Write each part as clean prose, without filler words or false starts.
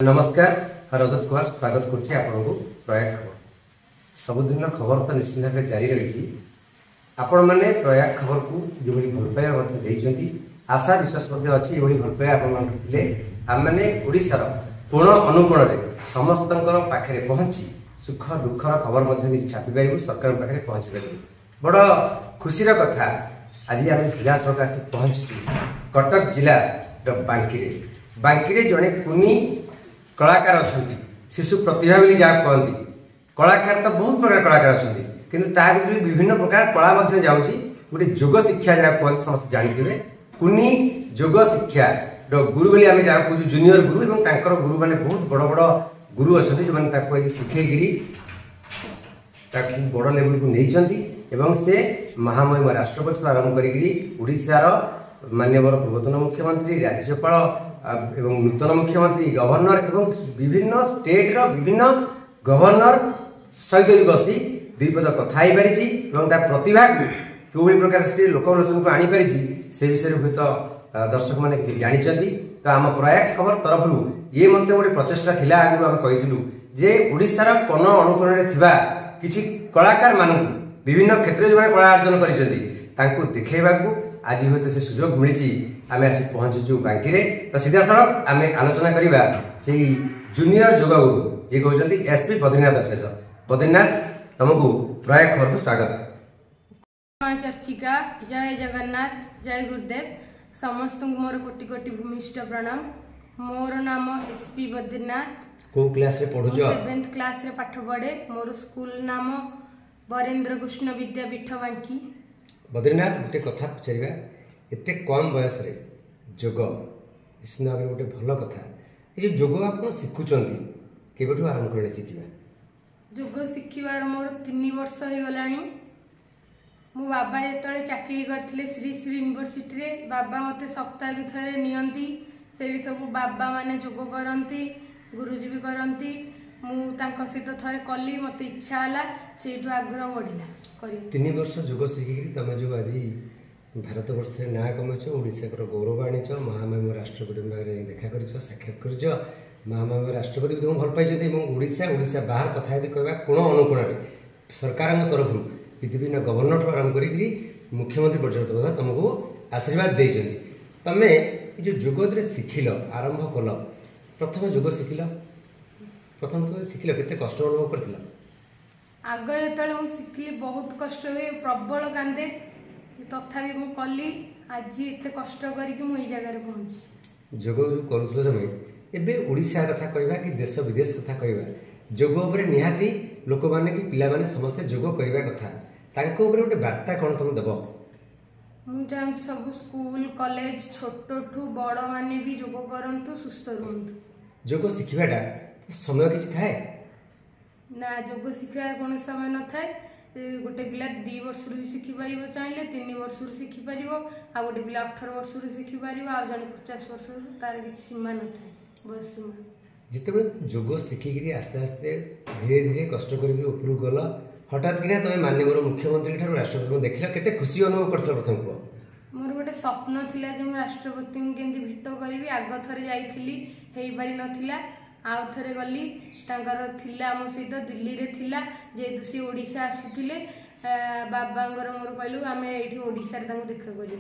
नमस्कार रजत कुमार स्वागत करुच्ची आपको प्रयाग खबर सबुदिन खबर तो निश्चित भाव जारी रही आपण मैंने प्रयाग खबर को जो भल पाइबा आशा विश्वास अच्छी ये भल पाइबा आम मैंने ओडार कोण अनुकोण समस्त पाखे पहुँची सुख दुखर खबर छापी पारू सरकार पाखे पहुँची पारू बड़ खुशी कथा आज आम सीधा सड़क आसी पहुँचु कटक जिला बांकी जड़े कुनी कलाकार अच्छा शिशु प्रतिभा बोली जहाँ कहती कलाकार तो बहुत प्रकार कलाकार अच्छा किंतु ता भीतर विभिन्न प्रकार कला जाऊँगी गोटे योग शिक्षा जहाँ कहते समस्त जानते कुनी योग शिक्षा गुरु बोली आम जहाँ कह जूनियर गुरु और तांकर गुरु मैंने बहुत बड़ बड़ गुरु अच्छा जो मैंने शिखेकरी बड़ लेवल को नहीं से महामहिम राष्ट्रपति आरंभ करोड़ार माननीय पूर्वतन मुख्यमंत्री राज्यपाल एवं नूतन मुख्यमंत्री गवर्नर एवं विभिन्न स्टेट विभिन्न गवर्नर सहित भी बसी द्विपद कथा पारी प्रतिभा कि प्रकार से लोकलोचन को आनीपारी से विषय हूँ तो दर्शक मैंने किसी जानते तो आम प्रयाग खबर तरफ ये मत गोटे प्रचेषा थिला आगु आम कही जे ओडिशार कोन अनुकोण किसी कलाकार मान विभिन्न क्षेत्र जो कला अर्जन कर देखा आज हूँ से सुजोग मिली आम आसी पहुंचु बांकी तो सीधा सड़क आम आलोचना करवा से जूनियर योग गुरु जी कहते एसपी बद्रीनाथ सहित बद्रीनाथ तुमको प्रयाग खबर को स्वागत। चर्चिका जय जगन्नाथ जय गुरुदेव समस्त मोर कोटि कोटि भूमिष्ठ प्रणाम। मोर नाम एसपी बद्रीनाथ को क्लास रे पढुछ 7th क्लास रे पाठ पढ़े। मोर स्कूल नाम बरेंद्र कृष्ण विद्यापीठ बांकी। बद्रीनाथ गोटे कथा पचार एत कम बयस जोग निश्चित भाव गोटे भल कथा ये जोग आप शिखुंट केबठू आरंभ कर शिखा जोग शिखबार मोर 3 वर्ष हो गला। मो बाबा जो चाकरी करते श्री श्री यूनिवर्सिटी रे बाबा मते सप्ताह थरे नियंती से सब बाबा माने जोग करती गुरुजी भी करती मुझे सहित थे कली मत इच्छा है से आग्रह बढ़ला कर 3 वर्ष जोग शिखिकी तुम जो आज भारत वर्ष ना कमाच ओडार गौरव आणीच महामहिम राष्ट्रपति देखा कर साक्षात कर महामहिम राष्ट्रपति तुम भल पाई ओडा बाहर कथा कहवा कोण अनुकोण सरकार तरफ विभिन्न गवर्नर ठूँ आरंभ कर मुख्यमंत्री पर्यटन तुमको आशीर्वाद देते तुम जो जोग शिखिल आरंभ कल प्रथम जोग शिखिल प्रथम तुम शिखिल के कष्ट अनुभव कर आग जो शिखिली बहुत कष्ट हुए प्रबल कांदे तथापि मु कली आज एत कष्ट करके जगह पहुंची जोग जो करुल समय एवं ओडिशा कथा कहवा कि देश विदेश कथा कहवा जोग उपर निहाती लोक मैंने कि पिला माने समस्ते जोग करवा कथा ताको उपर गोटे वार्ता कौन तुम दब मुझे सब स्कूल कॉलेज छोट ठू बड़ माने भी जोग करंतु सुस्थ रुहंतु जोग शिखवाटा समय किसी थाए ना जोग शिखार कौन समय न थाए गोटे पिला 2 वर्ष भी शिखिपर चाहिए 3 वर्ष शिखिपर आ गोटे पिला 18 वर्ष शिखिपर आ जन 50 वर्ष तार किसी सीमा न था बयस सीमा जिते जोग शिखिकी आस्ते आस्ते धीरे धीरे कष्ट कर गल हठात कि तुम माननीय मुख्यमंत्री ठार राष्ट्रपति देख के खुशी अनुभव कर प्रथम कह मोर गोटे स्वप्न थिला जे राष्ट्रपति केमती भेट करी आग थरे जाइली हो पारि नथिला आउ थे गली थिला मो सहित दिल्ली रे थिला जेहेतु सी ओडिशा आसुथिले बाबांगर मोर कहलु आमे एठी ओडिशा रे तांको देखा करी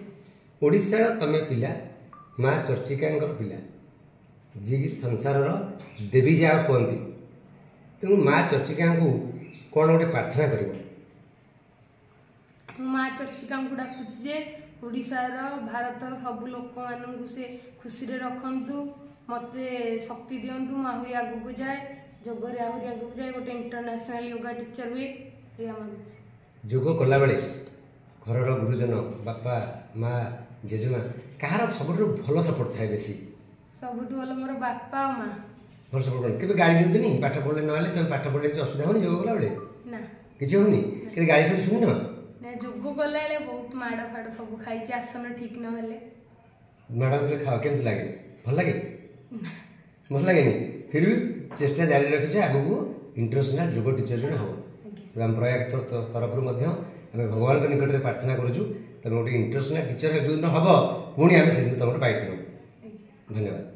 ओडिशा तमे पिला माँ चर्चिकांगर पिला जी संसार देवी जा कहती तेणु माँ चर्चिका को कौन गोटे प्रार्थना कर माँ चर्चिका डाकुची जे ओडिशार भारतर सब लोक मानू से खुशी रे रखंतु मते शक्ति दिंतु आहरी आगू जाए जोगरे आहरी आगू जाए गोटे इंटरनेशनल योगा टीचर हुए जोग कला बेले घर गुरुजन बापा माँ जेजेमा कहार सब भल सपोर्ट थाए बेसी सबुठ भल मोर बापा और माँ भल सपोर्ट के गाड़ी दिखती पाठ पढ़ले ना तुम पाठ पढ़ले किसी असुविधा होनी जोग कला बेले ना किसी होनी कि गाड़ी फिर शुणी ना जोग कला बहुत माड़ फाड़ सब खाई आसन ठीक ना माड़ खाओ केमती लगे भल लगे मत लगे फिर भी चेष्टा जारी रखी आग को इंटरनेशनल योग टीचर जन हम आम प्रयाग तरफ भगवान के निकट में प्रार्थना करुँ तुम गोटे इंटरनेशनल टीचर जो हम पुणी आम से तुम पाइप धन्यवाद।